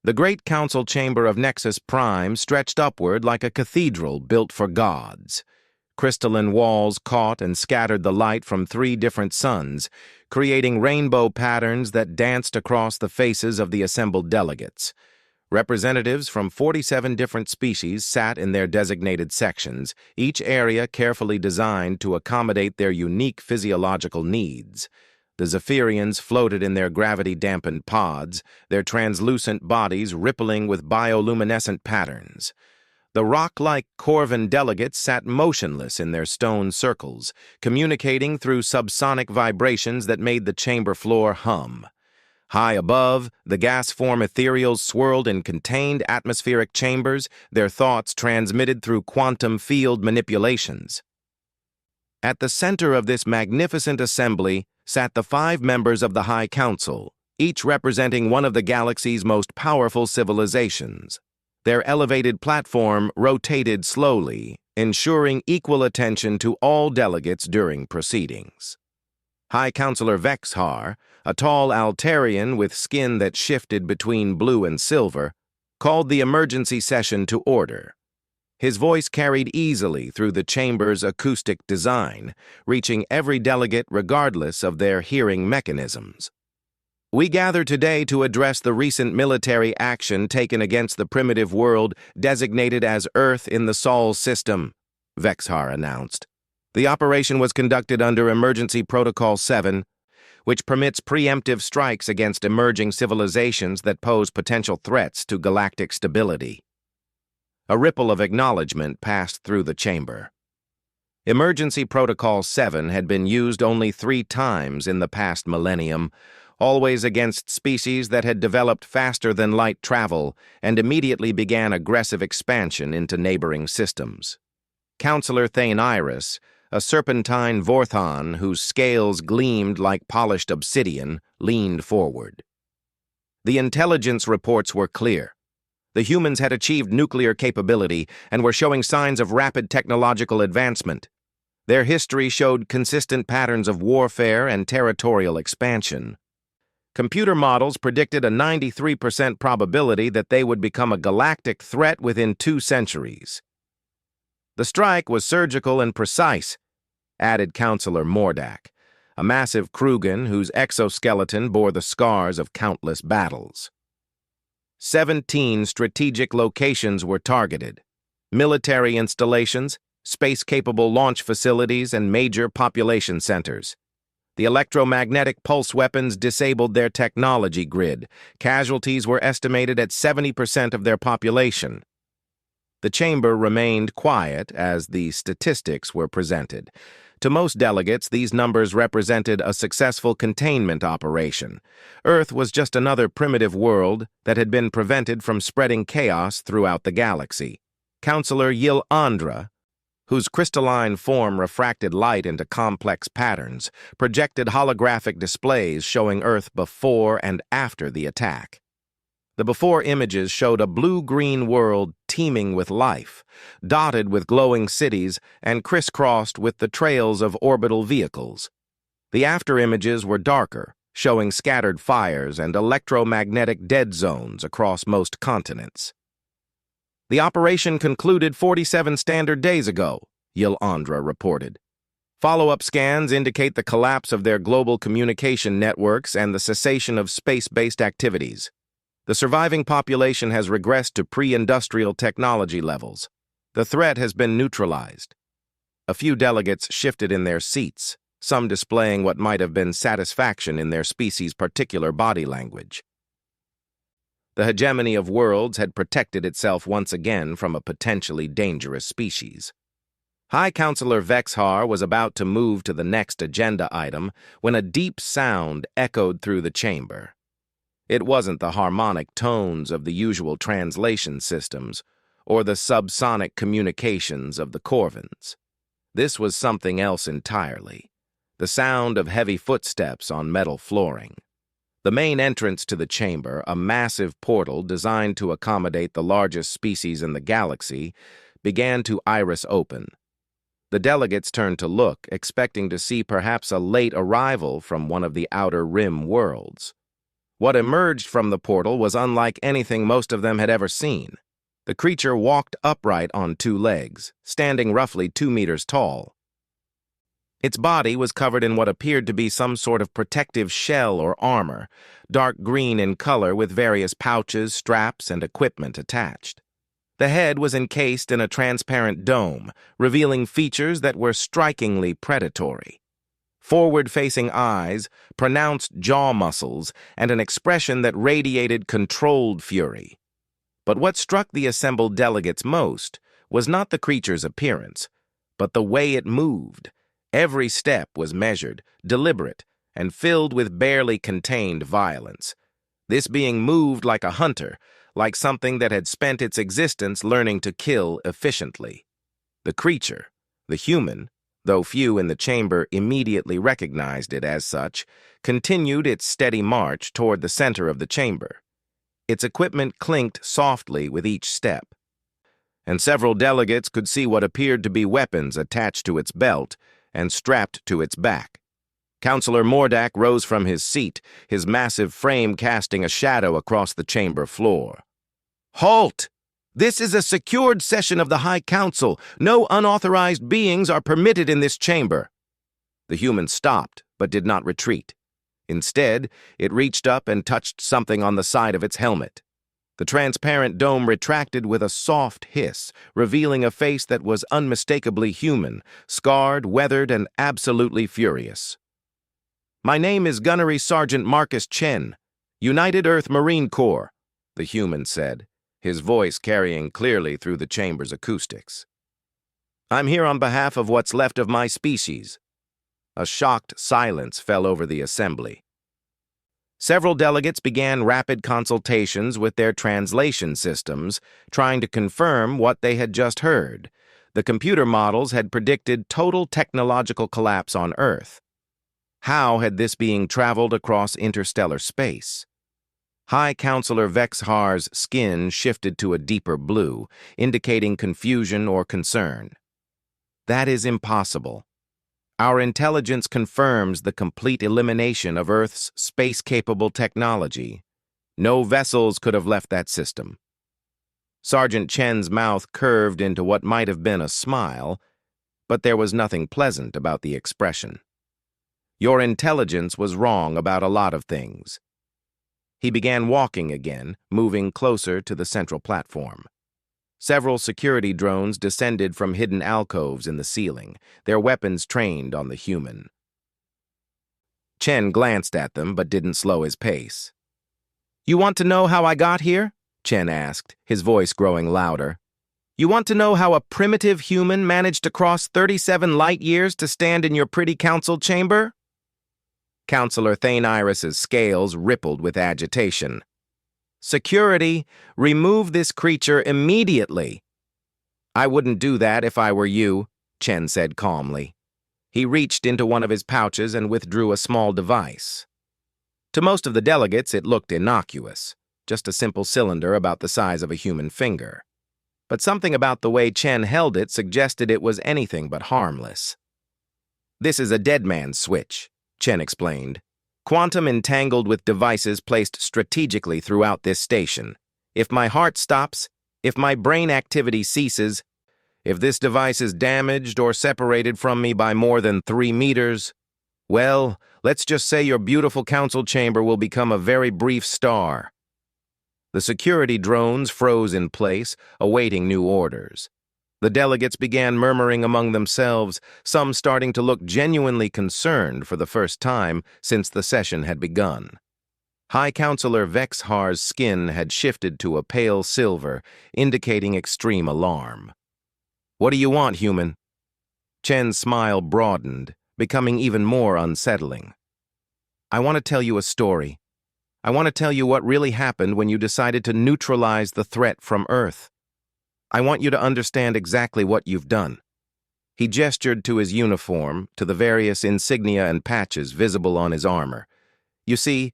The great council chamber of Nexus Prime stretched upward like a cathedral built for gods. Crystalline walls caught and scattered the light from 3 different suns, creating rainbow patterns that danced across the faces of the assembled delegates. Representatives from 47 different species sat in their designated sections, each area carefully designed to accommodate their unique physiological needs. The Zephyrians floated in their gravity-dampened pods, their translucent bodies rippling with bioluminescent patterns. The rock-like Corvan delegates sat motionless in their stone circles, communicating through subsonic vibrations that made the chamber floor hum. High above, the gas-form ethereals swirled in contained atmospheric chambers, their thoughts transmitted through quantum field manipulations. At the center of this magnificent assembly sat the 5 members of the High Council, each representing one of the galaxy's most powerful civilizations. Their elevated platform rotated slowly, ensuring equal attention to all delegates during proceedings. High Counselor Vexhar, a tall Altarian with skin that shifted between blue and silver, called the emergency session to order. His voice carried easily through the chamber's acoustic design, reaching every delegate regardless of their hearing mechanisms. We gather today to address the recent military action taken against the primitive world designated as Earth in the Sol system, Vexhar announced. The operation was conducted under Emergency Protocol 7, which permits preemptive strikes against emerging civilizations that pose potential threats to galactic stability. A ripple of acknowledgement passed through the chamber. Emergency Protocol 7 had been used only 3 times in the past millennium, always against species that had developed faster than light travel and immediately began aggressive expansion into neighboring systems. Counselor Thane Iris, a serpentine Vorthon whose scales gleamed like polished obsidian, leaned forward. The intelligence reports were clear. The humans had achieved nuclear capability and were showing signs of rapid technological advancement. Their history showed consistent patterns of warfare and territorial expansion. Computer models predicted a 93% probability that they would become a galactic threat within 2 centuries. The strike was surgical and precise, added Counselor Mordak, a massive Krugan whose exoskeleton bore the scars of countless battles. 17 strategic locations were targeted: military installations, space-capable launch facilities, and major population centers. The electromagnetic pulse weapons disabled their technology grid. Casualties were estimated at 70% of their population. The chamber remained quiet as the statistics were presented. To most delegates, these numbers represented a successful containment operation. Earth was just another primitive world that had been prevented from spreading chaos throughout the galaxy. Counselor Yil Andra, whose crystalline form refracted light into complex patterns, projected holographic displays showing Earth before and after the attack. The before images showed a blue-green world teeming with life, dotted with glowing cities and crisscrossed with the trails of orbital vehicles. The after images were darker, showing scattered fires and electromagnetic dead zones across most continents. The operation concluded 47 standard days ago, Yil Andra reported. Follow-up scans indicate the collapse of their global communication networks and the cessation of space-based activities. The surviving population has regressed to pre-industrial technology levels. The threat has been neutralized. A few delegates shifted in their seats, some displaying what might have been satisfaction in their species' particular body language. The hegemony of worlds had protected itself once again from a potentially dangerous species. High Counselor Vexhar was about to move to the next agenda item when a deep sound echoed through the chamber. It wasn't the harmonic tones of the usual translation systems or the subsonic communications of the Corvans. This was something else entirely, the sound of heavy footsteps on metal flooring. The main entrance to the chamber, a massive portal designed to accommodate the largest species in the galaxy, began to iris open. The delegates turned to look, expecting to see perhaps a late arrival from one of the outer rim worlds. What emerged from the portal was unlike anything most of them had ever seen. The creature walked upright on two legs, standing roughly 2 meters tall. Its body was covered in what appeared to be some sort of protective shell or armor, dark green in color with various pouches, straps, and equipment attached. The head was encased in a transparent dome, revealing features that were strikingly predatory. Forward-facing eyes, pronounced jaw muscles, and an expression that radiated controlled fury. But what struck the assembled delegates most was not the creature's appearance, but the way it moved. Every step was measured, deliberate, and filled with barely contained violence. This being moved like a hunter, like something that had spent its existence learning to kill efficiently. The creature, the human, though few in the chamber immediately recognized it as such, continued its steady march toward the center of the chamber. Its equipment clinked softly with each step, and several delegates could see what appeared to be weapons attached to its belt and strapped to its back. Counselor Mordak rose from his seat, his massive frame casting a shadow across the chamber floor. "Halt! This is a secured session of the High Council. No unauthorized beings are permitted in this chamber." The human stopped, but did not retreat. Instead, it reached up and touched something on the side of its helmet. The transparent dome retracted with a soft hiss, revealing a face that was unmistakably human, scarred, weathered, and absolutely furious. "My name is Gunnery Sergeant Marcus Chen, United Earth Marine Corps," the human said, his voice carrying clearly through the chamber's acoustics. "I'm here on behalf of what's left of my species." A shocked silence fell over the assembly. Several delegates began rapid consultations with their translation systems, trying to confirm what they had just heard. The computer models had predicted total technological collapse on Earth. How had this being traveled across interstellar space? High Counselor Vexhar's skin shifted to a deeper blue, indicating confusion or concern. "That is impossible. Our intelligence confirms the complete elimination of Earth's space-capable technology. No vessels could have left that system." Sergeant Chen's mouth curved into what might have been a smile, but there was nothing pleasant about the expression. "Your intelligence was wrong about a lot of things." He began walking again, moving closer to the central platform. Several security drones descended from hidden alcoves in the ceiling, their weapons trained on the human. Chen glanced at them but didn't slow his pace. "You want to know how I got here?" Chen asked, his voice growing louder. "You want to know how a primitive human managed to cross 37 light years to stand in your pretty council chamber?" Counselor Thane Iris's scales rippled with agitation. "Security, remove this creature immediately." "I wouldn't do that if I were you," Chen said calmly. He reached into one of his pouches and withdrew a small device. To most of the delegates, it looked innocuous, just a simple cylinder about the size of a human finger. But something about the way Chen held it suggested it was anything but harmless. "This is a dead man's switch," Chen explained. "Quantum entangled with devices placed strategically throughout this station. If my heart stops, if my brain activity ceases, if this device is damaged or separated from me by more than 3 meters, well, let's just say your beautiful council chamber will become a very brief star." The security drones froze in place, awaiting new orders. The delegates began murmuring among themselves, some starting to look genuinely concerned for the first time since the session had begun. High Counselor Vexhar's skin had shifted to a pale silver, indicating extreme alarm. "What do you want, human?" Chen's smile broadened, becoming even more unsettling. "I want to tell you a story. I want to tell you what really happened when you decided to neutralize the threat from Earth. I want you to understand exactly what you've done." He gestured to his uniform, to the various insignia and patches visible on his armor. "You see,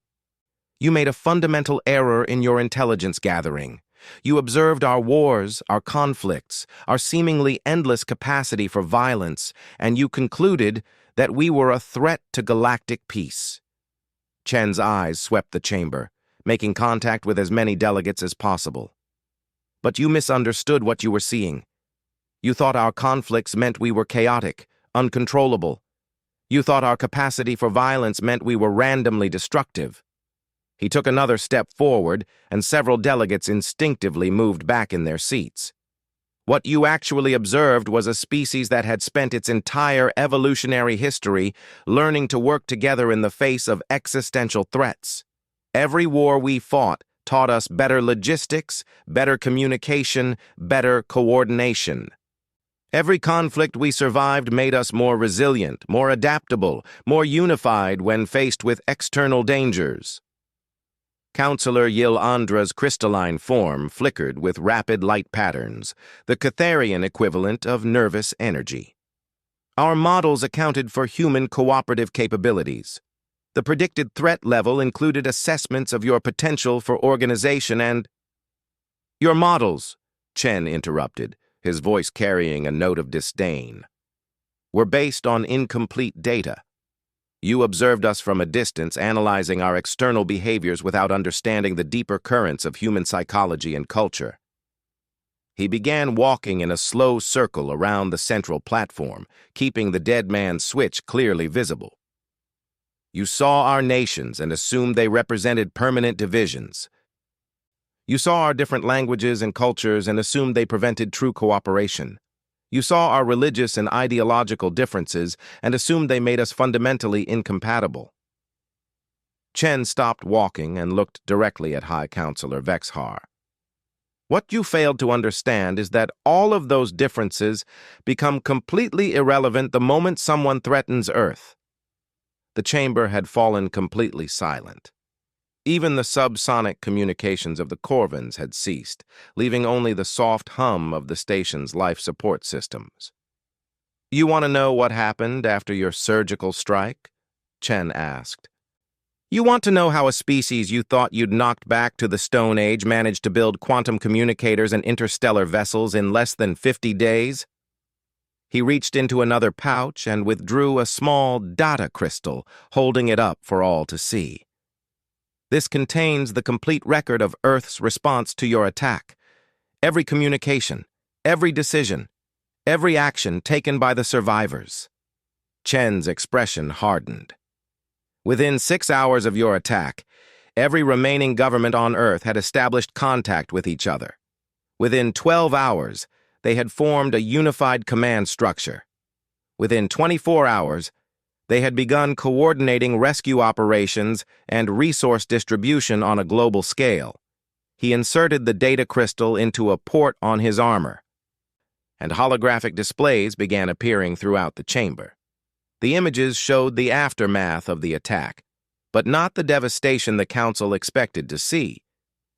you made a fundamental error in your intelligence gathering. You observed our wars, our conflicts, our seemingly endless capacity for violence, and you concluded that we were a threat to galactic peace." Chen's eyes swept the chamber, making contact with as many delegates as possible. But you misunderstood what you were seeing. You thought our conflicts meant we were chaotic, uncontrollable. You thought our capacity for violence meant we were randomly destructive. He took another step forward, and several delegates instinctively moved back in their seats. What you actually observed was a species that had spent its entire evolutionary history learning to work together in the face of existential threats. Every war we fought taught us better logistics, better communication, better coordination. Every conflict we survived made us more resilient, more adaptable, more unified when faced with external dangers. Counselor Yil-Andra's crystalline form flickered with rapid light patterns, the Catharian equivalent of nervous energy. Our models accounted for human cooperative capabilities. The predicted threat level included assessments of your potential for organization and— "Your models," Chen interrupted, his voice carrying a note of disdain, "were based on incomplete data. You observed us from a distance, analyzing our external behaviors without understanding the deeper currents of human psychology and culture." He began walking in a slow circle around the central platform, keeping the dead man's switch clearly visible. "You saw our nations and assumed they represented permanent divisions. You saw our different languages and cultures and assumed they prevented true cooperation. You saw our religious and ideological differences and assumed they made us fundamentally incompatible." Chen stopped walking and looked directly at High Counselor Vexhar. "What you failed to understand is that all of those differences become completely irrelevant the moment someone threatens Earth." The chamber had fallen completely silent. Even the subsonic communications of the Corvins had ceased, leaving only the soft hum of the station's life support systems. "You want to know what happened after your surgical strike?" Chen asked. "You want to know how a species you thought you'd knocked back to the Stone Age managed to build quantum communicators and interstellar vessels in less than 50 days? He reached into another pouch and withdrew a small data crystal, holding it up for all to see. "This contains the complete record of Earth's response to your attack. Every communication, every decision, every action taken by the survivors." Chen's expression hardened. "Within 6 hours of your attack, every remaining government on Earth had established contact with each other. Within 12 hours, they had formed a unified command structure. Within 24 hours, they had begun coordinating rescue operations and resource distribution on a global scale." He inserted the data crystal into a port on his armor, and holographic displays began appearing throughout the chamber. The images showed the aftermath of the attack, but not the devastation the Council expected to see.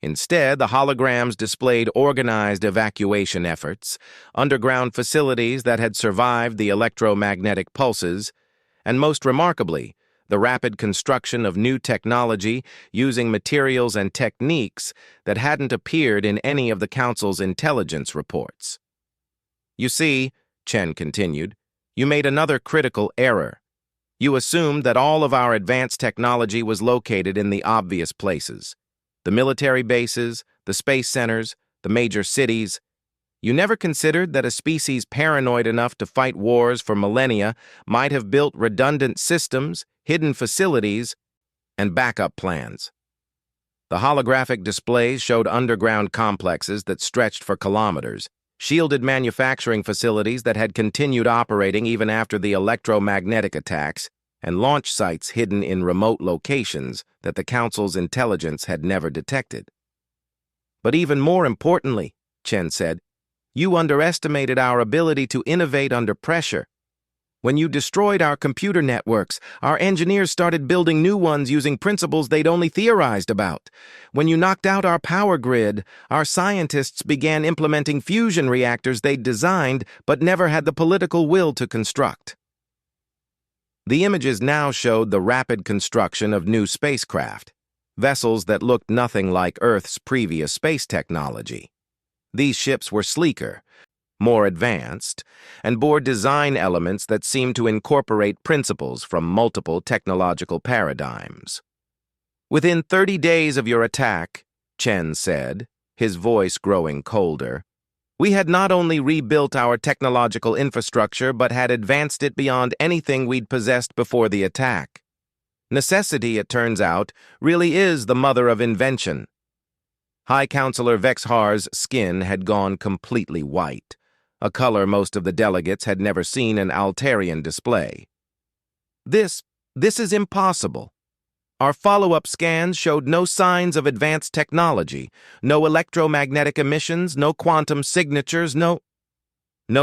Instead, the holograms displayed organized evacuation efforts, underground facilities that had survived the electromagnetic pulses, and most remarkably, the rapid construction of new technology using materials and techniques that hadn't appeared in any of the Council's intelligence reports. "You see," Chen continued, "you made another critical error. You assumed that all of our advanced technology was located in the obvious places: the military bases, the space centers, the major cities. You never considered that a species paranoid enough to fight wars for millennia might have built redundant systems, hidden facilities, and backup plans." The holographic displays showed underground complexes that stretched for kilometers, shielded manufacturing facilities that had continued operating even after the electromagnetic attacks, and launch sites hidden in remote locations that the Council's intelligence had never detected. "But even more importantly," Chen said, "you underestimated our ability to innovate under pressure. When you destroyed our computer networks, our engineers started building new ones using principles they'd only theorized about. When you knocked out our power grid, our scientists began implementing fusion reactors they'd designed but never had the political will to construct." The images now showed the rapid construction of new spacecraft, vessels that looked nothing like Earth's previous space technology. These ships were sleeker, more advanced, and bore design elements that seemed to incorporate principles from multiple technological paradigms. Within 30 days of your attack, Chen said, his voice growing colder, we had not only rebuilt our technological infrastructure but had advanced it beyond anything we'd possessed before the attack. Necessity, it turns out, really is the mother of invention. High Counselor Vexhar's skin had gone completely white, a color most of the delegates had never seen in Altarian display. This is impossible. Our follow-up scans showed no signs of advanced technology, no electromagnetic emissions, no quantum signatures, no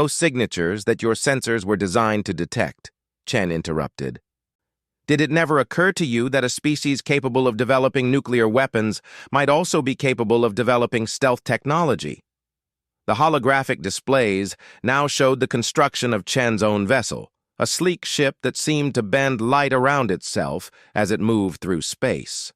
signatures that your sensors were designed to detect, Chen interrupted. Did it never occur to you that a species capable of developing nuclear weapons might also be capable of developing stealth technology? The holographic displays now showed the construction of Chen's own vessel, a sleek ship that seemed to bend light around itself as it moved through space.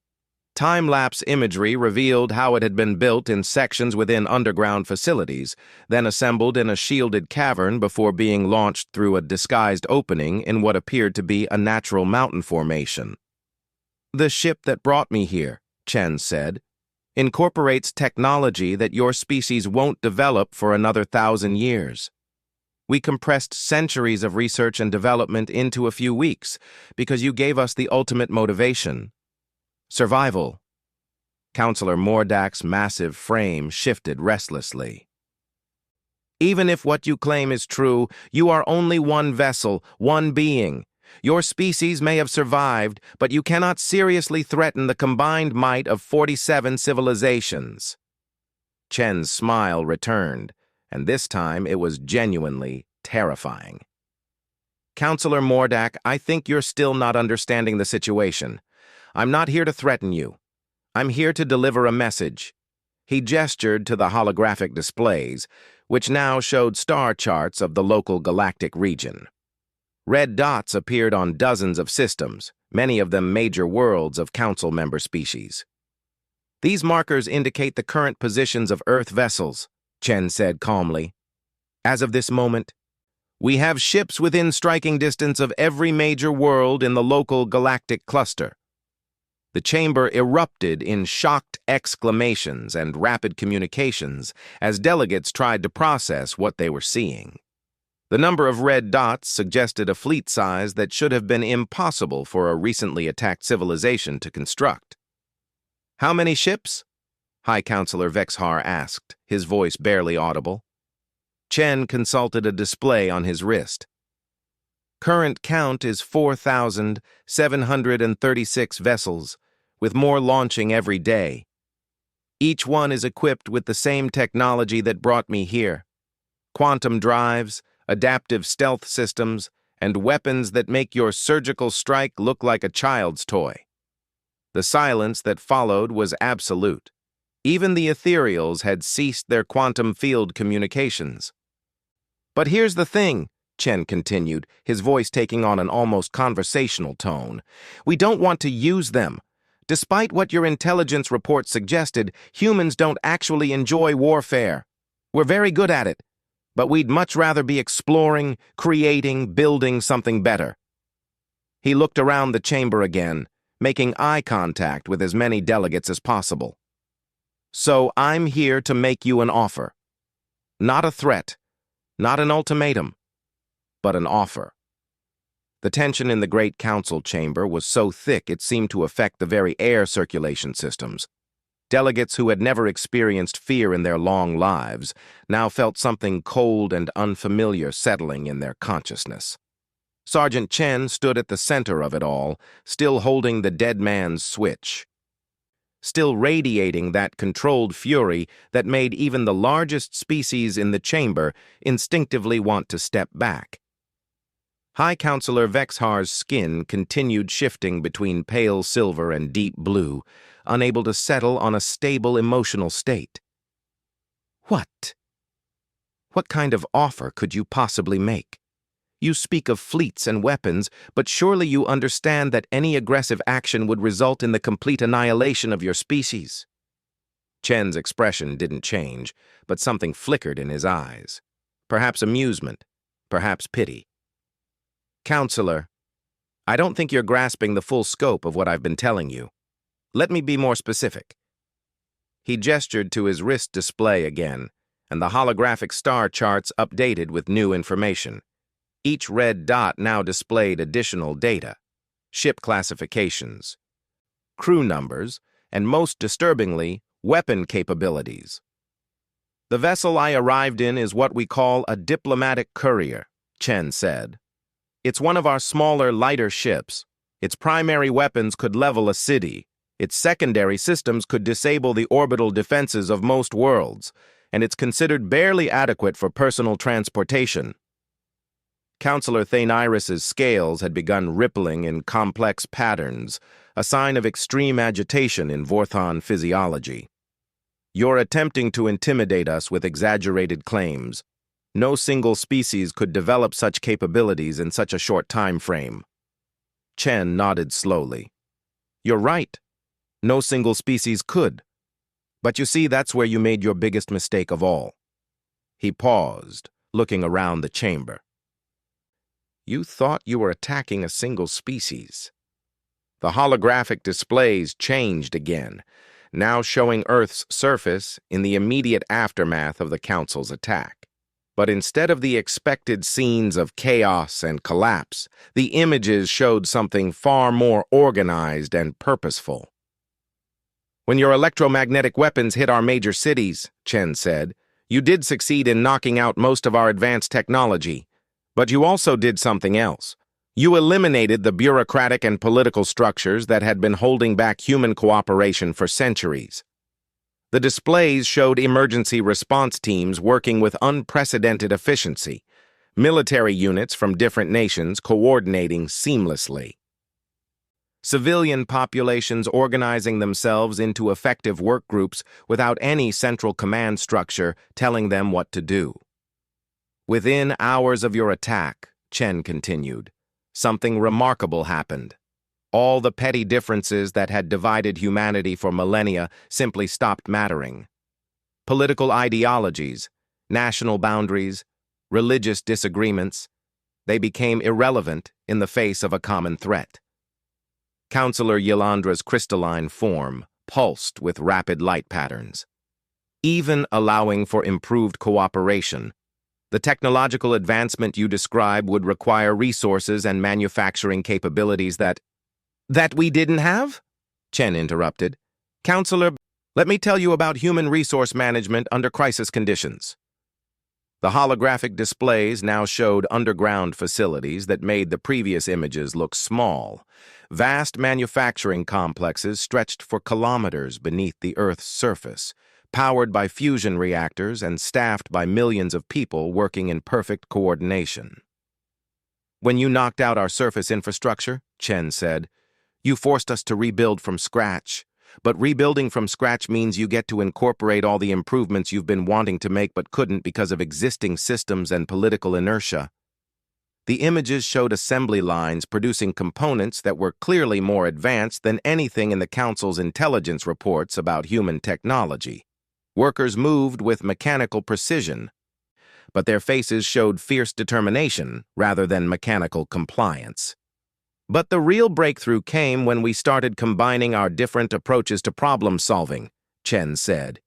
Time-lapse imagery revealed how it had been built in sections within underground facilities, then assembled in a shielded cavern before being launched through a disguised opening in what appeared to be a natural mountain formation. The ship that brought me here, Chen said, incorporates technology that your species won't develop for another 1,000 years. We compressed centuries of research and development into a few weeks because you gave us the ultimate motivation. Survival. Counselor Mordak's massive frame shifted restlessly. Even if what you claim is true, you are only one vessel, one being. Your species may have survived, but you cannot seriously threaten the combined might of 47 civilizations. Chen's smile returned, and this time it was genuinely terrifying. Counselor Mordak, I think you're still not understanding the situation. I'm not here to threaten you. I'm here to deliver a message. He gestured to the holographic displays, which now showed star charts of the local galactic region. Red dots appeared on dozens of systems, many of them major worlds of Council member species. These markers indicate the current positions of Earth vessels, Chen said calmly. As of this moment, we have ships within striking distance of every major world in the local galactic cluster. The chamber erupted in shocked exclamations and rapid communications as delegates tried to process what they were seeing. The number of red dots suggested a fleet size that should have been impossible for a recently attacked civilization to construct. How many ships? High Counselor Vexhar asked, his voice barely audible. Chen consulted a display on his wrist. Current count is 4,736 vessels, with more launching every day. Each one is equipped with the same technology that brought me here. Quantum drives, adaptive stealth systems, and weapons that make your surgical strike look like a child's toy. The silence that followed was absolute. Even the ethereals had ceased their quantum field communications. But here's the thing, Chen continued, his voice taking on an almost conversational tone. We don't want to use them. Despite what your intelligence report suggested, humans don't actually enjoy warfare. We're very good at it, but we'd much rather be exploring, creating, building something better. He looked around the chamber again, making eye contact with as many delegates as possible. So I'm here to make you an offer. Not a threat, not an ultimatum, but an offer. The tension in the Great Council chamber was so thick it seemed to affect the very air circulation systems. Delegates who had never experienced fear in their long lives now felt something cold and unfamiliar settling in their consciousness. Sergeant Chen stood at the center of it all, still holding the dead man's switch, still radiating that controlled fury that made even the largest species in the chamber instinctively want to step back. High Counselor Vexhar's skin continued shifting between pale silver and deep blue, unable to settle on a stable emotional state. What? What kind of offer could you possibly make? You speak of fleets and weapons, but surely you understand that any aggressive action would result in the complete annihilation of your species. Chen's expression didn't change, but something flickered in his eyes. Perhaps amusement, perhaps pity. Counselor, I don't think you're grasping the full scope of what I've been telling you. Let me be more specific. He gestured to his wrist display again, and the holographic star charts updated with new information. Each red dot now displayed additional data, ship classifications, crew numbers, and most disturbingly, weapon capabilities. The vessel I arrived in is what we call a diplomatic courier, Chen said. It's one of our smaller, lighter ships. Its primary weapons could level a city. Its secondary systems could disable the orbital defenses of most worlds, and it's considered barely adequate for personal transportation. Counselor Thainiris's scales had begun rippling in complex patterns, a sign of extreme agitation in Vorthon physiology. You're attempting to intimidate us with exaggerated claims. No single species could develop such capabilities in such a short time frame. Chen nodded slowly. You're right. No single species could. But you see, that's where you made your biggest mistake of all. He paused, looking around the chamber. You thought you were attacking a single species. The holographic displays changed again, now showing Earth's surface in the immediate aftermath of the Council's attack. But instead of the expected scenes of chaos and collapse, the images showed something far more organized and purposeful. When your electromagnetic weapons hit our major cities, Chen said, you did succeed in knocking out most of our advanced technology. But you also did something else. You eliminated the bureaucratic and political structures that had been holding back human cooperation for centuries. The displays showed emergency response teams working with unprecedented efficiency, military units from different nations coordinating seamlessly. Civilian populations organizing themselves into effective work groups without any central command structure telling them what to do. Within hours of your attack, Chen continued, something remarkable happened. All the petty differences that had divided humanity for millennia simply stopped mattering. Political ideologies, national boundaries, religious disagreements, they became irrelevant in the face of a common threat. Counselor Yolandra's crystalline form pulsed with rapid light patterns. Even allowing for improved cooperation, the technological advancement you describe would require resources and manufacturing capabilities that we didn't have? Chen interrupted. Counselor, let me tell you about human resource management under crisis conditions. The holographic displays now showed underground facilities that made the previous images look small. Vast manufacturing complexes stretched for kilometers beneath the Earth's surface, powered by fusion reactors and staffed by millions of people working in perfect coordination. When you knocked out our surface infrastructure, Chen said, you forced us to rebuild from scratch. But rebuilding from scratch means you get to incorporate all the improvements you've been wanting to make but couldn't because of existing systems and political inertia. The images showed assembly lines producing components that were clearly more advanced than anything in the Council's intelligence reports about human technology. Workers moved with mechanical precision, but their faces showed fierce determination rather than mechanical compliance. But the real breakthrough came when we started combining our different approaches to problem-solving, Chen said.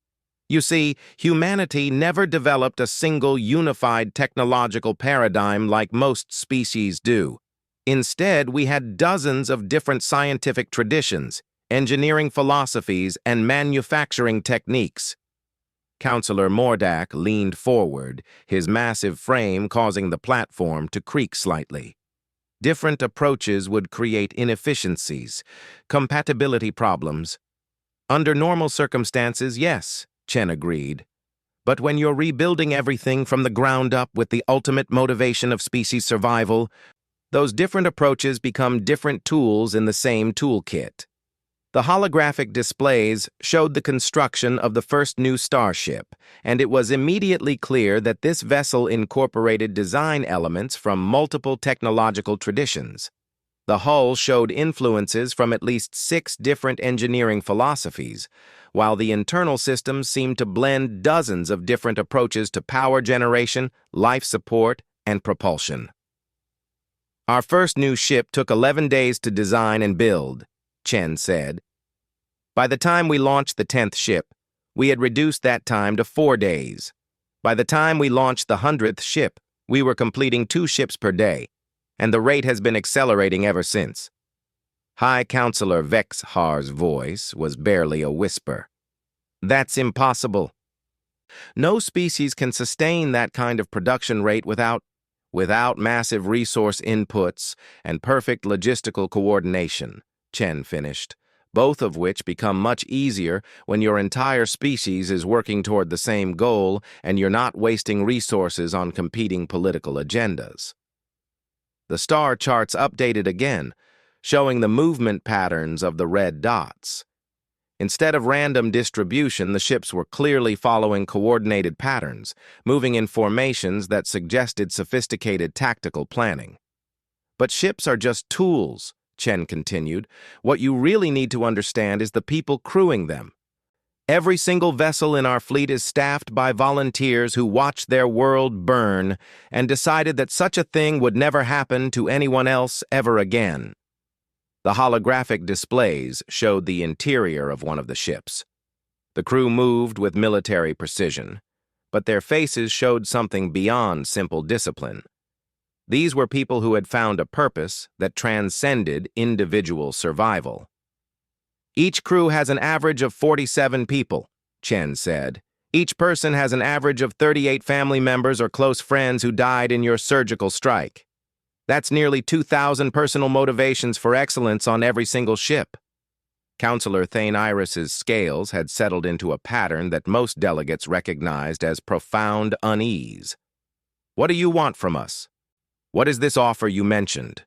You see, humanity never developed a single unified technological paradigm like most species do. Instead, we had dozens of different scientific traditions, engineering philosophies, and manufacturing techniques. Counselor Mordak leaned forward, his massive frame causing the platform to creak slightly. Different approaches would create inefficiencies, compatibility problems. Under normal circumstances, yes, Chen agreed. But when you're rebuilding everything from the ground up with the ultimate motivation of species survival, those different approaches become different tools in the same toolkit. The holographic displays showed the construction of the first new starship, and it was immediately clear that this vessel incorporated design elements from multiple technological traditions. The hull showed influences from at least 6 different engineering philosophies, while the internal systems seemed to blend dozens of different approaches to power generation, life support, and propulsion. Our first new ship took 11 days to design and build, Chen said. By the time we launched the 10th ship, we had reduced that time to 4 days. By the time we launched the 100th ship, we were completing 2 ships per day, and the rate has been accelerating ever since. High Counselor Vexhar's voice was barely a whisper. That's impossible. No species can sustain that kind of production rate without massive resource inputs and perfect logistical coordination, Chen finished, both of which become much easier when your entire species is working toward the same goal and you're not wasting resources on competing political agendas. The star charts updated again, showing the movement patterns of the red dots. Instead of random distribution, the ships were clearly following coordinated patterns, moving in formations that suggested sophisticated tactical planning. But ships are just tools, Chen continued. What you really need to understand is the people crewing them. Every single vessel in our fleet is staffed by volunteers who watched their world burn and decided that such a thing would never happen to anyone else ever again. The holographic displays showed the interior of one of the ships. The crew moved with military precision, but their faces showed something beyond simple discipline. These were people who had found a purpose that transcended individual survival. Each crew has an average of 47 people, Chen said. Each person has an average of 38 family members or close friends who died in your surgical strike. That's nearly 2,000 personal motivations for excellence on every single ship. Counselor Thane Iris's scales had settled into a pattern that most delegates recognized as profound unease. What do you want from us? What is this offer you mentioned?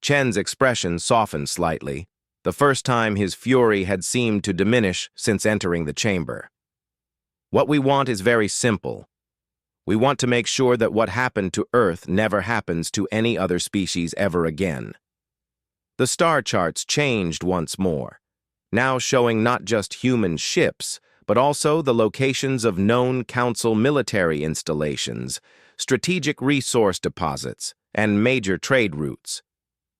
Chen's expression softened slightly, the first time his fury had seemed to diminish since entering the chamber. What we want is very simple. We want to make sure that what happened to Earth never happens to any other species ever again. The star charts changed once more, now showing not just human ships, but also the locations of known Council military installations, strategic resource deposits, and major trade routes.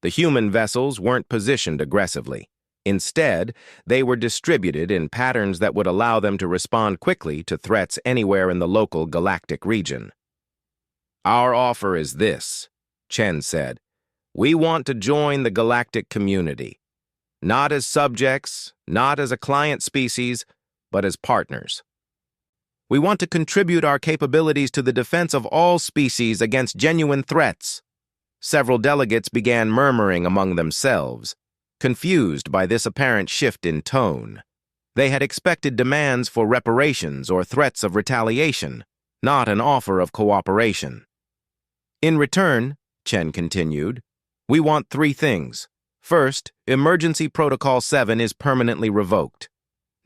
The human vessels weren't positioned aggressively. Instead, they were distributed in patterns that would allow them to respond quickly to threats anywhere in the local galactic region. Our offer is this, Chen said. We want to join the galactic community, not as subjects, not as a client species, but as partners. We want to contribute our capabilities to the defense of all species against genuine threats. Several delegates began murmuring among themselves, confused by this apparent shift in tone. They had expected demands for reparations or threats of retaliation, not an offer of cooperation. In return, Chen continued, we want 3 things. First, Emergency Protocol 7 is permanently revoked.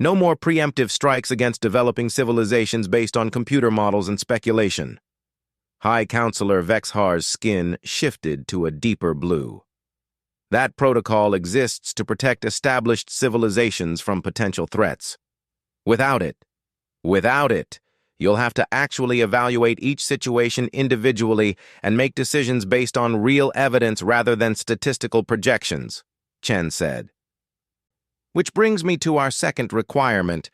No more preemptive strikes against developing civilizations based on computer models and speculation. High Counselor Vexhar's skin shifted to a deeper blue. That protocol exists to protect established civilizations from potential threats. Without it, you'll have to actually evaluate each situation individually and make decisions based on real evidence rather than statistical projections, Chen said. Which brings me to our second requirement.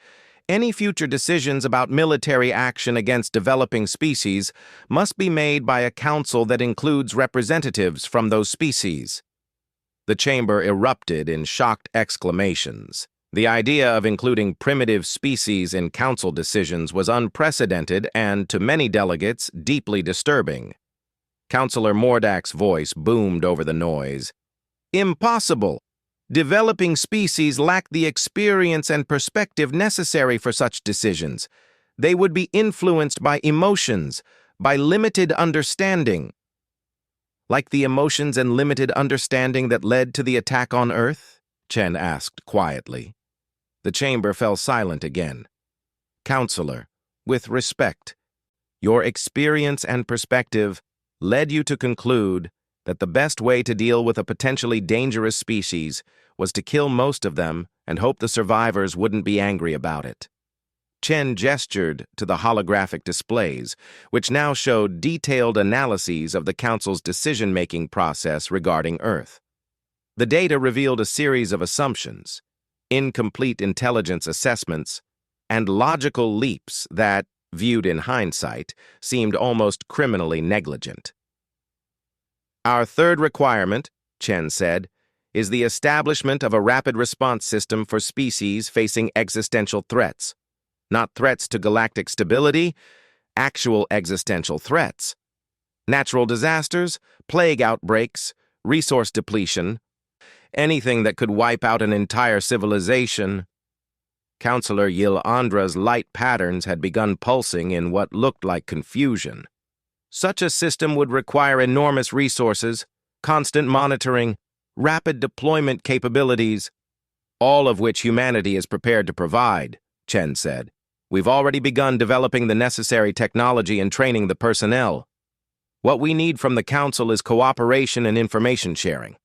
Any future decisions about military action against developing species must be made by a council that includes representatives from those species. The chamber erupted in shocked exclamations. The idea of including primitive species in council decisions was unprecedented and, to many delegates, deeply disturbing. Counselor Mordak's voice boomed over the noise. Impossible! Developing species lack the experience and perspective necessary for such decisions. They would be influenced by emotions, by limited understanding. Like the emotions and limited understanding that led to the attack on Earth? Chen asked quietly. The chamber fell silent again. Counselor, with respect, your experience and perspective led you to conclude that the best way to deal with a potentially dangerous species was to kill most of them and hope the survivors wouldn't be angry about it. Chen gestured to the holographic displays, which now showed detailed analyses of the Council's decision-making process regarding Earth. The data revealed a series of assumptions. incomplete intelligence assessments, and logical leaps that, viewed in hindsight, seemed almost criminally negligent. Our third requirement, Chen said, is the establishment of a rapid response system for species facing existential threats. Not threats to galactic stability, actual existential threats. Natural disasters, plague outbreaks, resource depletion, anything that could wipe out an entire civilization. Counselor Yil-Andra's light patterns had begun pulsing in what looked like confusion. Such a system would require enormous resources, constant monitoring, rapid deployment capabilities, all of which humanity is prepared to provide, Chen said. We've already begun developing the necessary technology and training the personnel. What we need from the Council is cooperation and information sharing.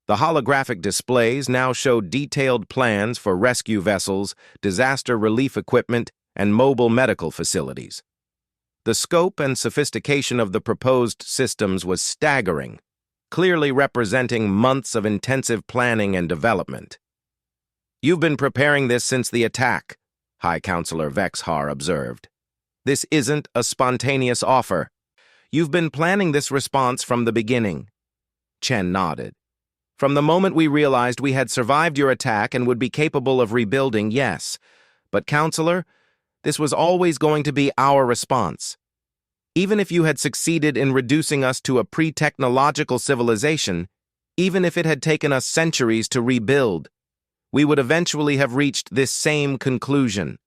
The holographic displays now show detailed plans for rescue vessels, disaster relief equipment, and mobile medical facilities. The scope and sophistication of the proposed systems was staggering, clearly representing months of intensive planning and development. You've been preparing this since the attack, High Counselor Vexhar observed. This isn't a spontaneous offer. You've been planning this response from the beginning. Chen nodded. From the moment we realized we had survived your attack and would be capable of rebuilding, yes. But, Counselor, this was always going to be our response. Even if you had succeeded in reducing us to a pre-technological civilization, even if it had taken us centuries to rebuild, we would eventually have reached this same conclusion.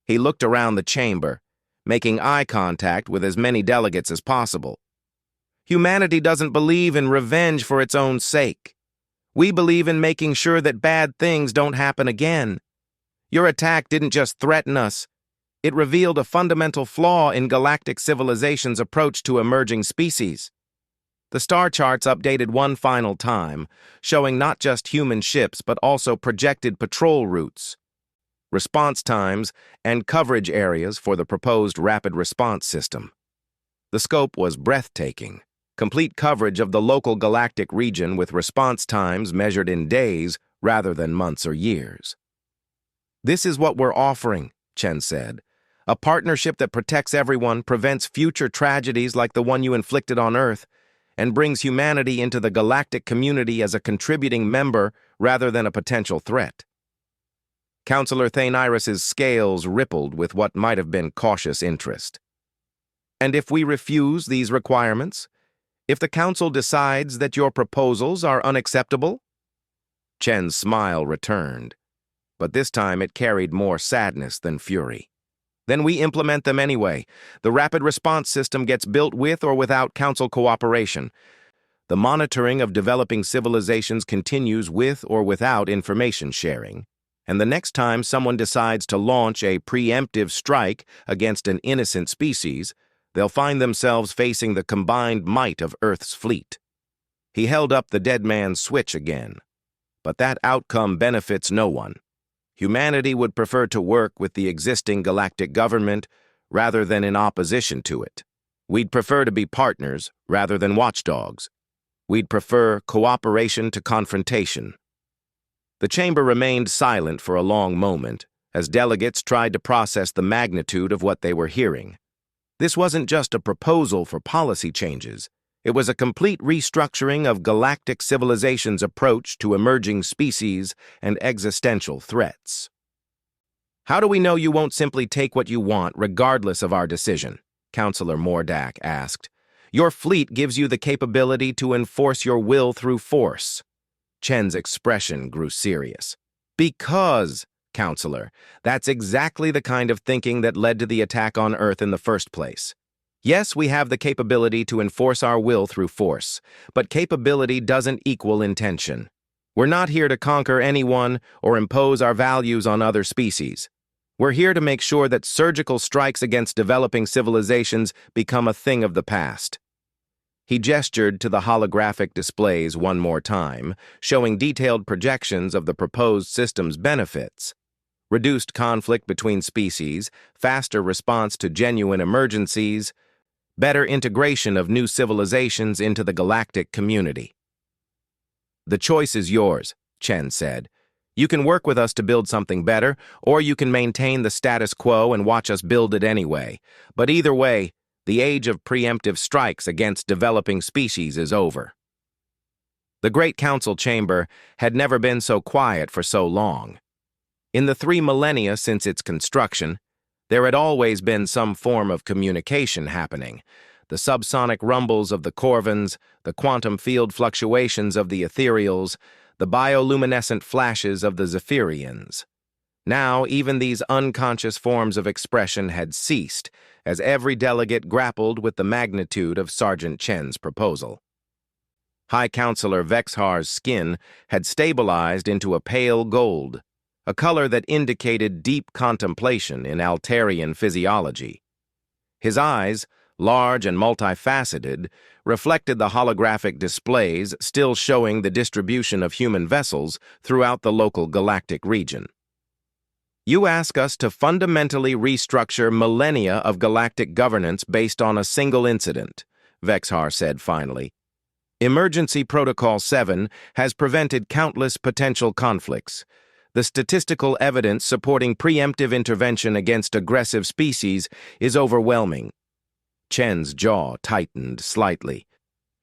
He looked around the chamber, making eye contact with as many delegates as possible. Humanity doesn't believe in revenge for its own sake. We believe in making sure that bad things don't happen again. Your attack didn't just threaten us. It revealed a fundamental flaw in galactic civilization's approach to emerging species. The star charts updated one final time, showing not just human ships but also projected patrol routes, response times, and coverage areas for the proposed rapid response system. The scope was breathtaking. Complete coverage of the local galactic region with response times measured in days rather than months or years. This is what we're offering, Chen said. A partnership that protects everyone, prevents future tragedies like the one you inflicted on Earth, and brings humanity into the galactic community as a contributing member rather than a potential threat. Counselor Thainiris's scales rippled with what might have been cautious interest. And if we refuse these requirements? If the Council decides that your proposals are unacceptable? Chen's smile returned, but this time it carried more sadness than fury. Then we implement them anyway. The rapid response system gets built with or without Council cooperation. The monitoring of developing civilizations continues with or without information sharing. And the next time someone decides to launch a preemptive strike against an innocent species, they'll find themselves facing the combined might of Earth's fleet. He held up the dead man's switch again. But that outcome benefits no one. Humanity would prefer to work with the existing galactic government rather than in opposition to it. We'd prefer to be partners rather than watchdogs. We'd prefer cooperation to confrontation. The chamber remained silent for a long moment as delegates tried to process the magnitude of what they were hearing. This wasn't just a proposal for policy changes. It was a complete restructuring of galactic civilization's approach to emerging species and existential threats. How do we know you won't simply take what you want regardless of our decision? Counselor Mordak asked. Your fleet gives you the capability to enforce your will through force. Chen's expression grew serious. Because, Counselor, that's exactly the kind of thinking that led to the attack on Earth in the first place. Yes, we have the capability to enforce our will through force, but capability doesn't equal intention. We're not here to conquer anyone or impose our values on other species. We're here to make sure that surgical strikes against developing civilizations become a thing of the past. He gestured to the holographic displays one more time, showing detailed projections of the proposed system's benefits. Reduced conflict between species, faster response to genuine emergencies, better integration of new civilizations into the galactic community. The choice is yours, Chen said. You can work with us to build something better, or you can maintain the status quo and watch us build it anyway. But either way, the age of preemptive strikes against developing species is over. The Great Council Chamber had never been so quiet for so long. In the 3 millennia since its construction, there had always been some form of communication happening. The subsonic rumbles of the Corvins, the quantum field fluctuations of the ethereals, the bioluminescent flashes of the Zephyrians. Now, even these unconscious forms of expression had ceased, as every delegate grappled with the magnitude of Sergeant Chen's proposal. High Counselor Vexhar's skin had stabilized into a pale gold, a color that indicated deep contemplation in Altarian physiology. His eyes, large and multifaceted, reflected the holographic displays still showing the distribution of human vessels throughout the local galactic region. You ask us to fundamentally restructure millennia of galactic governance based on a single incident, Vexhar said finally. Emergency Protocol 7 has prevented countless potential conflicts. The statistical evidence supporting preemptive intervention against aggressive species is overwhelming. Chen's jaw tightened slightly.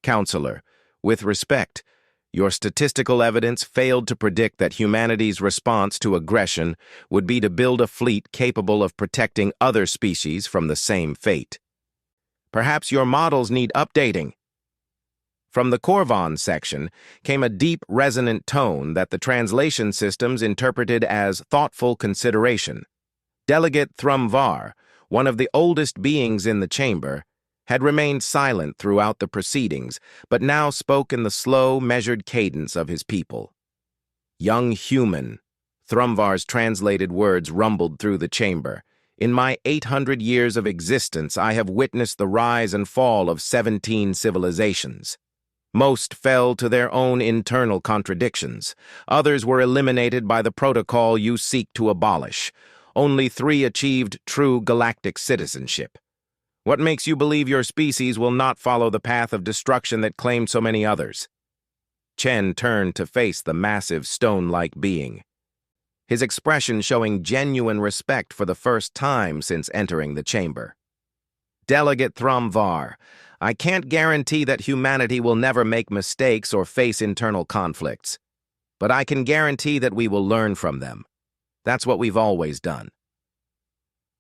Counselor, with respect, your statistical evidence failed to predict that humanity's response to aggression would be to build a fleet capable of protecting other species from the same fate. Perhaps your models need updating. From the Corvan section came a deep, resonant tone that the translation systems interpreted as thoughtful consideration. Delegate Thrumvar, one of the oldest beings in the chamber, had remained silent throughout the proceedings, but now spoke in the slow, measured cadence of his people. Young human, Thrumvar's translated words rumbled through the chamber. In my 800 years of existence, I have witnessed the rise and fall of 17 civilizations. Most fell to their own internal contradictions. Others were eliminated by the protocol you seek to abolish. Only 3 achieved true galactic citizenship. What makes you believe your species will not follow the path of destruction that claimed so many others? Chen turned to face the massive stone-like being, his expression showing genuine respect for the first time since entering the chamber. Delegate Thrumvar, I can't guarantee that humanity will never make mistakes or face internal conflicts, but I can guarantee that we will learn from them. That's what we've always done.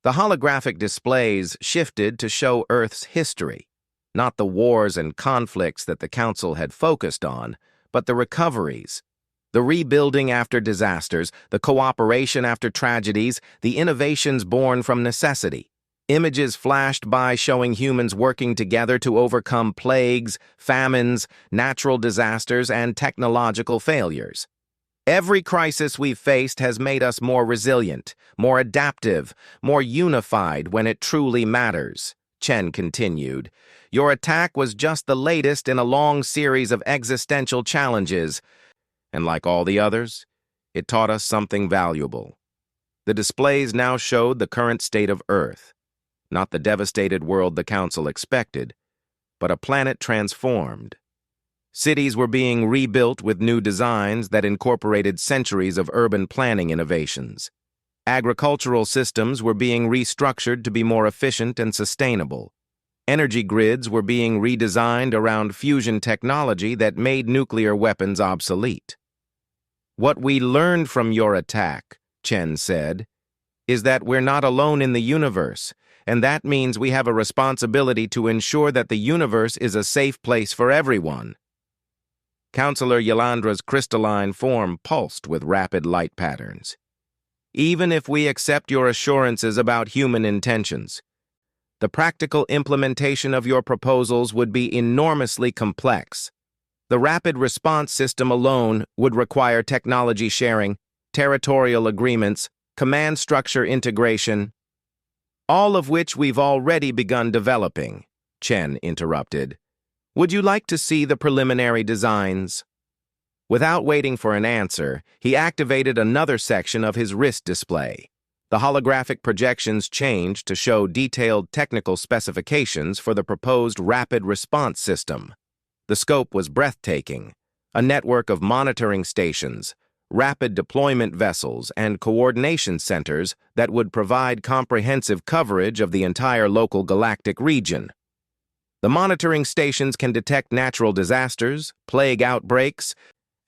The holographic displays shifted to show Earth's history, not the wars and conflicts that the Council had focused on, but the recoveries, the rebuilding after disasters, the cooperation after tragedies, the innovations born from necessity. Images flashed by showing humans working together to overcome plagues, famines, natural disasters, and technological failures. Every crisis we've faced has made us more resilient, more adaptive, more unified when it truly matters, Chen continued. Your attack was just the latest in a long series of existential challenges, and like all the others, it taught us something valuable. The displays now showed the current state of Earth. Not the devastated world the Council expected, but a planet transformed. Cities were being rebuilt with new designs that incorporated centuries of urban planning innovations. Agricultural systems were being restructured to be more efficient and sustainable. Energy grids were being redesigned around fusion technology that made nuclear weapons obsolete. What we learned from your attack, Chen said, is that we're not alone in the universe, and that means we have a responsibility to ensure that the universe is a safe place for everyone. Counselor Yolandra's crystalline form pulsed with rapid light patterns. Even if we accept your assurances about human intentions, the practical implementation of your proposals would be enormously complex. The rapid response system alone would require technology sharing, territorial agreements, command structure integration, all of which we've already begun developing, Chen interrupted. Would you like to see the preliminary designs? Without waiting for an answer, he activated another section of his wrist display. The holographic projections changed to show detailed technical specifications for the proposed rapid response system. The scope was breathtaking. A network of monitoring stations, rapid deployment vessels, and coordination centers that would provide comprehensive coverage of the entire local galactic region. The monitoring stations can detect natural disasters, plague outbreaks,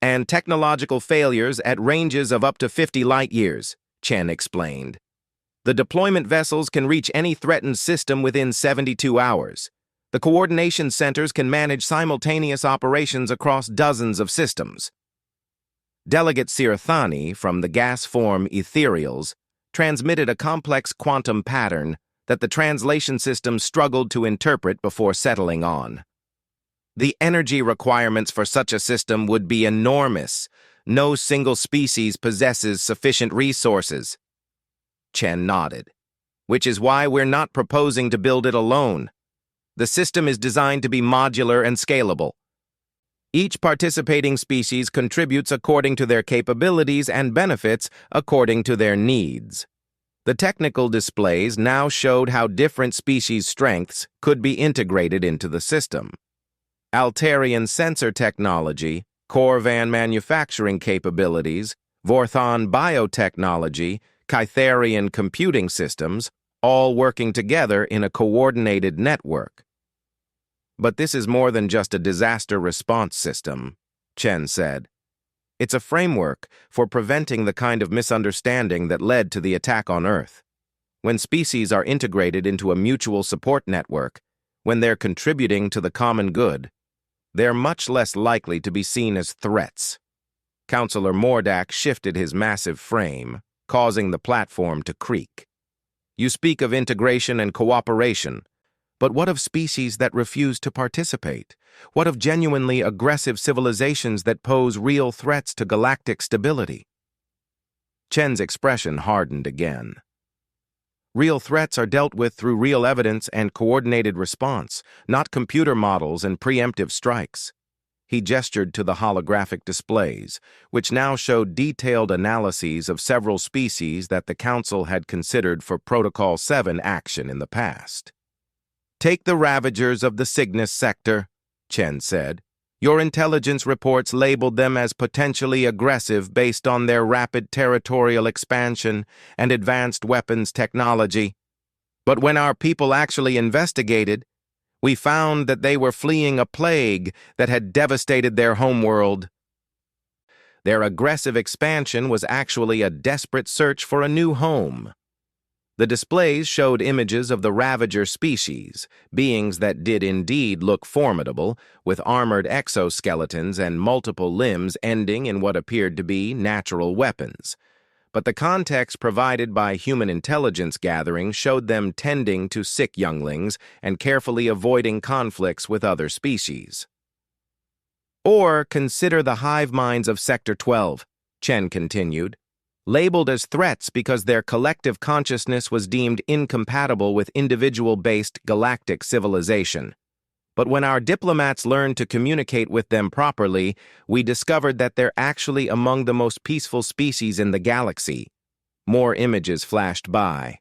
and technological failures at ranges of up to 50 light-years, Chen explained. The deployment vessels can reach any threatened system within 72 hours. The coordination centers can manage simultaneous operations across dozens of systems. Delegate Sirathani from the gas-form ethereals transmitted a complex quantum pattern that the translation system struggled to interpret before settling on. The energy requirements for such a system would be enormous. No single species possesses sufficient resources. Chen nodded. Which is why we're not proposing to build it alone. The system is designed to be modular and scalable. Each participating species contributes according to their capabilities and benefits according to their needs. The technical displays now showed how different species' strengths could be integrated into the system. Altarian sensor technology, Corvan manufacturing capabilities, Vorthon biotechnology, Kytherian computing systems, all working together in a coordinated network. But this is more than just a disaster response system, Chen said. It's a framework for preventing the kind of misunderstanding that led to the attack on Earth. When species are integrated into a mutual support network, when they're contributing to the common good, they're much less likely to be seen as threats. Counselor Mordak shifted his massive frame, causing the platform to creak. You speak of integration and cooperation, but what of species that refuse to participate? What of genuinely aggressive civilizations that pose real threats to galactic stability? Chen's expression hardened again. Real threats are dealt with through real evidence and coordinated response, not computer models and preemptive strikes. He gestured to the holographic displays, which now showed detailed analyses of several species that the Council had considered for Protocol 7 action in the past. Take the Ravagers of the Cygnus sector, Chen said. Your intelligence reports labeled them as potentially aggressive based on their rapid territorial expansion and advanced weapons technology. But when our people actually investigated, we found that they were fleeing a plague that had devastated their homeworld. Their aggressive expansion was actually a desperate search for a new home. The displays showed images of the Ravager species, beings that did indeed look formidable, with armored exoskeletons and multiple limbs ending in what appeared to be natural weapons. But the context provided by human intelligence gathering showed them tending to sick younglings and carefully avoiding conflicts with other species. Or consider the hive minds of Sector 12, Chen continued. Labeled as threats because their collective consciousness was deemed incompatible with individual-based galactic civilization. But when our diplomats learned to communicate with them properly, we discovered that they're actually among the most peaceful species in the galaxy. More images flashed by,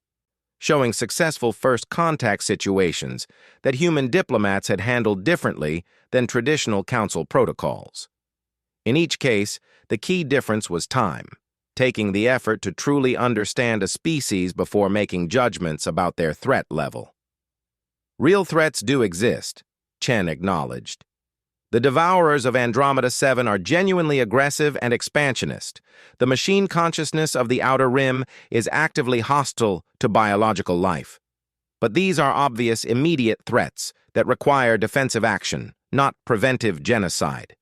showing successful first contact situations that human diplomats had handled differently than traditional Council protocols. In each case, the key difference was time. Taking the effort to truly understand a species before making judgments about their threat level. Real threats do exist, Chen acknowledged. The Devourers of Andromeda 7 are genuinely aggressive and expansionist. The machine consciousness of the Outer Rim is actively hostile to biological life. But these are obvious immediate threats that require defensive action, not preventive genocide.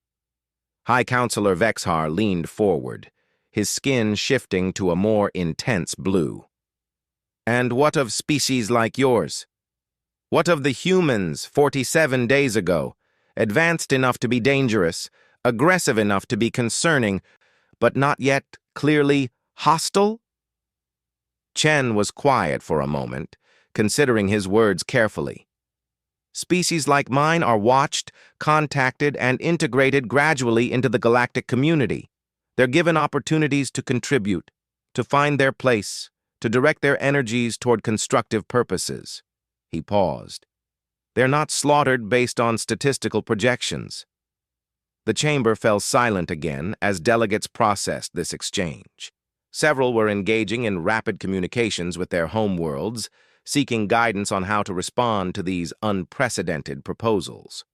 High Counselor Vexhar leaned forward, his skin shifting to a more intense blue. And what of species like yours? What of the humans 47 days ago, advanced enough to be dangerous, aggressive enough to be concerning, but not yet clearly hostile? Chen was quiet for a moment, considering his words carefully. Species like mine are watched, contacted, and integrated gradually into the galactic community. They're given opportunities to contribute, to find their place, to direct their energies toward constructive purposes. He paused. They're not slaughtered based on statistical projections. The chamber fell silent again as delegates processed this exchange. Several were engaging in rapid communications with their homeworlds, seeking guidance on how to respond to these unprecedented proposals.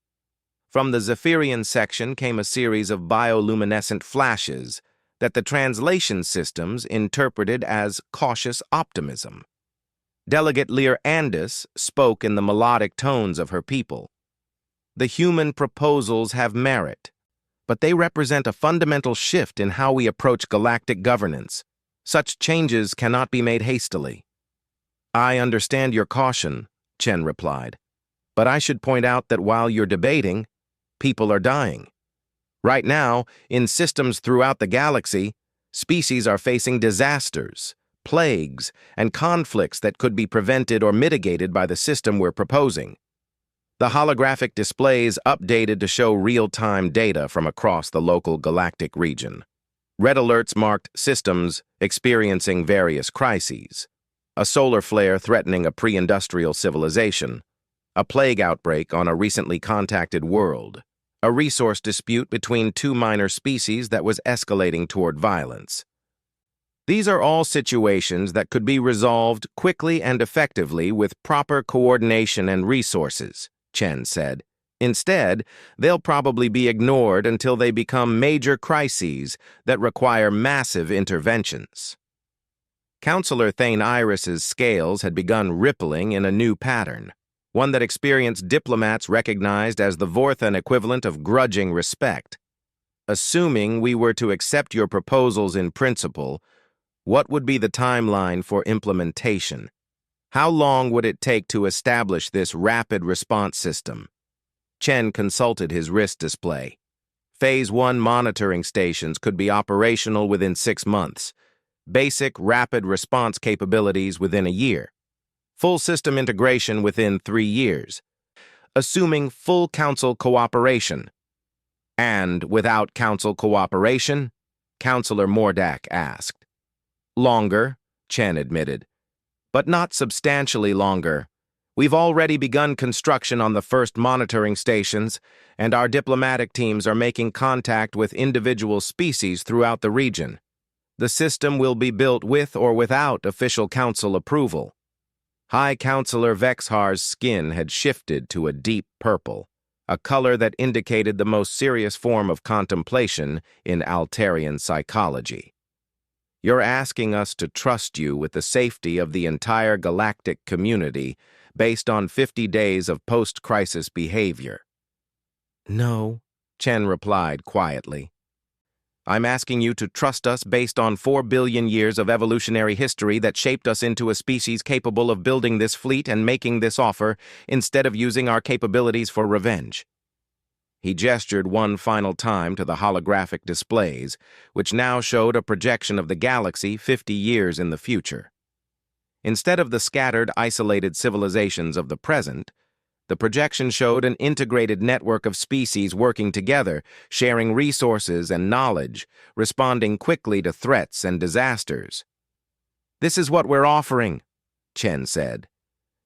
From the Zephyrian section came a series of bioluminescent flashes that the translation systems interpreted as cautious optimism. Delegate Lear Andis spoke in the melodic tones of her people. The human proposals have merit, but they represent a fundamental shift in how we approach galactic governance. Such changes cannot be made hastily. I understand your caution, Chen replied, but I should point out that while you're debating, people are dying. Right now, in systems throughout the galaxy, species are facing disasters, plagues, and conflicts that could be prevented or mitigated by the system we're proposing. The holographic displays updated to show real-time data from across the local galactic region. Red alerts marked systems experiencing various crises. A solar flare threatening a pre-industrial civilization, a plague outbreak on a recently contacted world, a resource dispute between two minor species that was escalating toward violence. These are all situations that could be resolved quickly and effectively with proper coordination and resources, Chen said. Instead, they'll probably be ignored until they become major crises that require massive interventions. Counselor Thane Iris's scales had begun rippling in a new pattern, one that experienced diplomats recognized as the Vorthan equivalent of grudging respect. Assuming we were to accept your proposals in principle, what would be the timeline for implementation? How long would it take to establish this rapid response system? Chen consulted his wrist display. Phase 1 monitoring stations could be operational within 6 months. Basic rapid response capabilities within a year. Full system integration within 3 years. Assuming full council cooperation. And without council cooperation? Counselor Mordak asked. Longer, Chen admitted. But not substantially longer. We've already begun construction on the first monitoring stations, and our diplomatic teams are making contact with individual species throughout the region. The system will be built with or without official council approval. High Counselor Vexhar's skin had shifted to a deep purple, a color that indicated the most serious form of contemplation in Altarian psychology. You're asking us to trust you with the safety of the entire galactic community based on 50 days of post-crisis behavior. No, Chen replied quietly. I'm asking you to trust us based on 4 billion years of evolutionary history that shaped us into a species capable of building this fleet and making this offer instead of using our capabilities for revenge. He gestured one final time to the holographic displays, which now showed a projection of the galaxy 50 years in the future. Instead of the scattered, isolated civilizations of the present, the projection showed an integrated network of species working together, sharing resources and knowledge, responding quickly to threats and disasters. This is what we're offering, Chen said.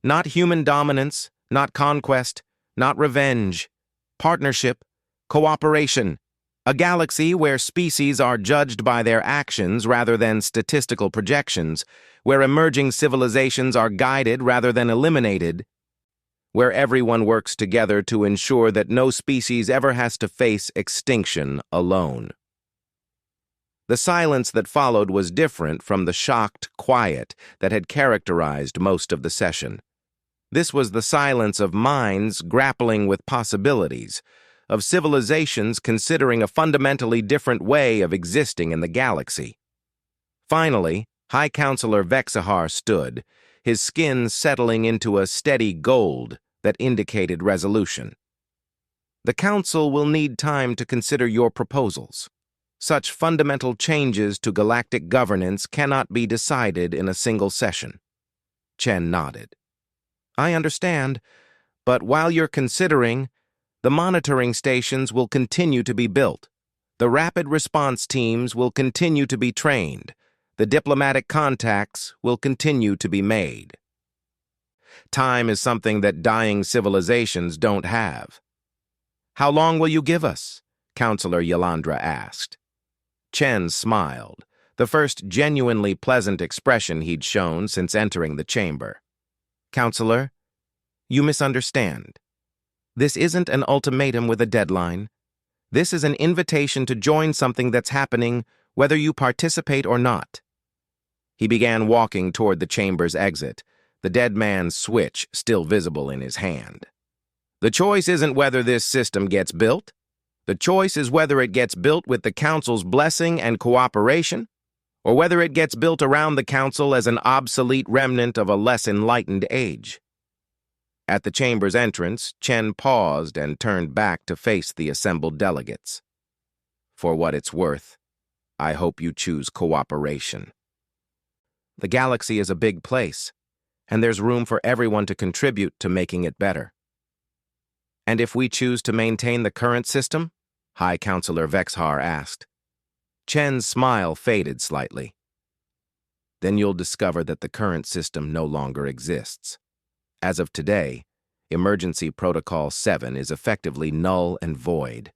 Not human dominance, not conquest, not revenge. Partnership, cooperation. A galaxy where species are judged by their actions rather than statistical projections, where emerging civilizations are guided rather than eliminated, where everyone works together to ensure that no species ever has to face extinction alone. The silence that followed was different from the shocked quiet that had characterized most of the session. This was the silence of minds grappling with possibilities, of civilizations considering a fundamentally different way of existing in the galaxy. Finally, High Counselor Vexahar stood, his skin settling into a steady gold that indicated resolution. The Council will need time to consider your proposals. Such fundamental changes to galactic governance cannot be decided in a single session. Chen nodded. I understand, but while you're considering, the monitoring stations will continue to be built. The rapid response teams will continue to be trained. The diplomatic contacts will continue to be made. Time is something that dying civilizations don't have. How long will you give us? Counselor Yolandra asked. Chen smiled, the first genuinely pleasant expression he'd shown since entering the chamber. Counselor, you misunderstand. This isn't an ultimatum with a deadline. This is an invitation to join something that's happening whether you participate or not. He began walking toward the chamber's exit, the dead man's switch still visible in his hand. The choice isn't whether this system gets built. The choice is whether it gets built with the Council's blessing and cooperation, or whether it gets built around the Council as an obsolete remnant of a less enlightened age. At the chamber's entrance, Chen paused and turned back to face the assembled delegates. For what it's worth, I hope you choose cooperation. The galaxy is a big place, and there's room for everyone to contribute to making it better. And if we choose to maintain the current system? High Counselor Vexhar asked. Chen's smile faded slightly. Then you'll discover that the current system no longer exists. As of today, Emergency Protocol 7 is effectively null and void.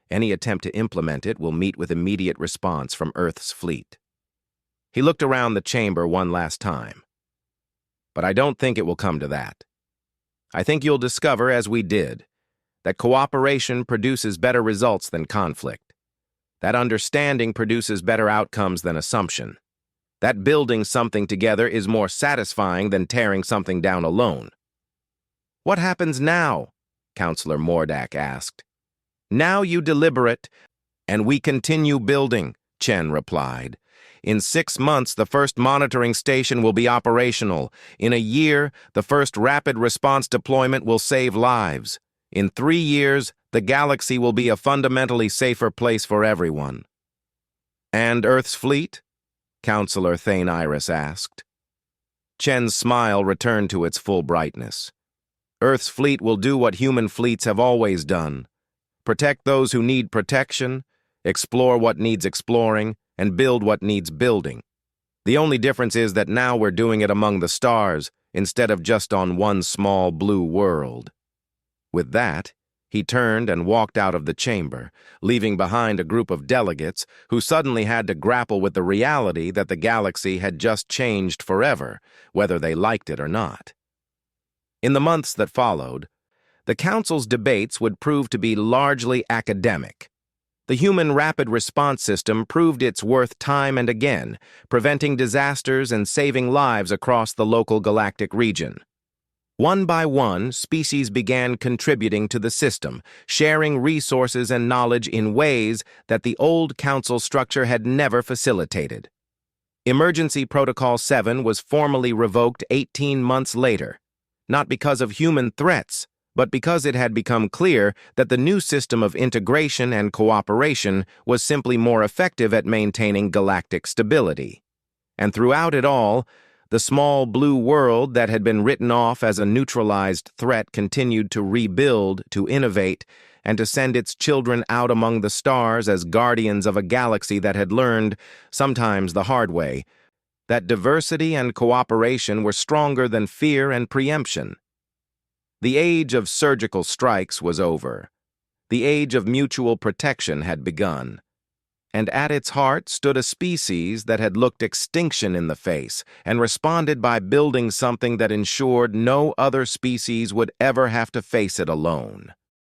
Any attempt to implement it will meet with immediate response from Earth's fleet. He looked around the chamber one last time. But I don't think it will come to that. I think you'll discover, as we did, that cooperation produces better results than conflict. That understanding produces better outcomes than assumption. That building something together is more satisfying than tearing something down alone. What happens now? Counselor Mordak asked. Now you deliberate, and we continue building, Chen replied. In 6 months, the first monitoring station will be operational. In a year, the first rapid response deployment will save lives. In 3 years, the galaxy will be a fundamentally safer place for everyone. And Earth's fleet? Counselor Thane Iris asked. Chen's smile returned to its full brightness. Earth's fleet will do what human fleets have always done. Protect those who need protection, explore what needs exploring, and build what needs building. The only difference is that now we're doing it among the stars instead of just on one small blue world. With that, he turned and walked out of the chamber, leaving behind a group of delegates who suddenly had to grapple with the reality that the galaxy had just changed forever, whether they liked it or not. In the months that followed, the Council's debates would prove to be largely academic. The human rapid response system proved its worth time and again, preventing disasters and saving lives across the local galactic region. One by one, species began contributing to the system, sharing resources and knowledge in ways that the old Council structure had never facilitated. Emergency Protocol 7 was formally revoked 18 months later, not because of human threats, but because it had become clear that the new system of integration and cooperation was simply more effective at maintaining galactic stability. And throughout it all, the small blue world that had been written off as a neutralized threat continued to rebuild, to innovate, and to send its children out among the stars as guardians of a galaxy that had learned, sometimes the hard way, that diversity and cooperation were stronger than fear and preemption. The age of surgical strikes was over. The age of mutual protection had begun. And at its heart stood a species that had looked extinction in the face and responded by building something that ensured no other species would ever have to face it alone.